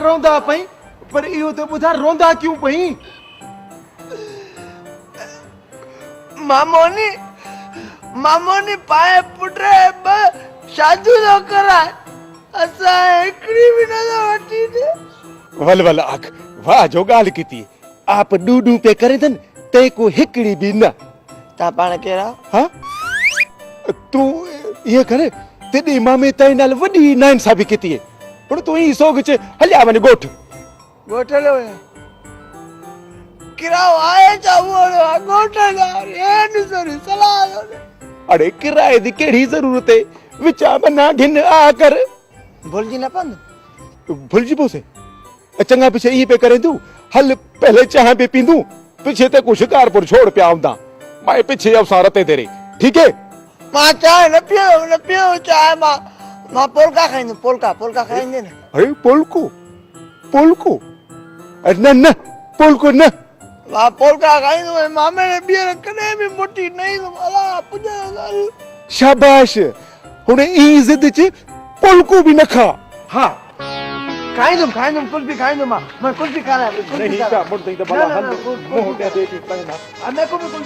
रोंदा पई पर इहो त ॿुधा रोंदा क्यों पई मामोनी पाए पुटे शादी न कराए असां हिकिड़ी बि न वठी दे वल वल आख वाह जो ॻाल्हि कीती आप डू पे करे थन ते को हिकिड़ी बि न तव्हां पाण कहिड़ा हाँ तूं ये करे तेॾी मामे ताईं नाल वॾी नाइंसाफ़ी कीती आहे पण तूं ई सोग च हलिया वञ ॻोठ गोठल किराओ आए चावो गोठल एन सरी सलाह अड़े किराए दी केड़ी जरूरत है विचा बना घिन आ कर भुलजी न पंद भुलजी पोसे चंगा पीछे ई पे करे तू हल पहले चाह पे पींदू पीछे ते कुछ कारपुर छोड़ पे आउंदा मैं पीछे अवसार ते तेरे ठीक है मां चाय न पियो चाय मां पोलका खाइंदे न अरे पोलको न पोलको न मां पोलका खाइंदो मामे ने बियर कने भी मोटी नहीं अला पुजा शाबाश हुने ई जिद च पोलको भी न खा हाँ खाइंदुम कुछ भी खाइंदुम मैं कुछ भी खाना है नहीं का मुड़ दई त भला हल मोह दे दे की पई ना मैं को भी कुछ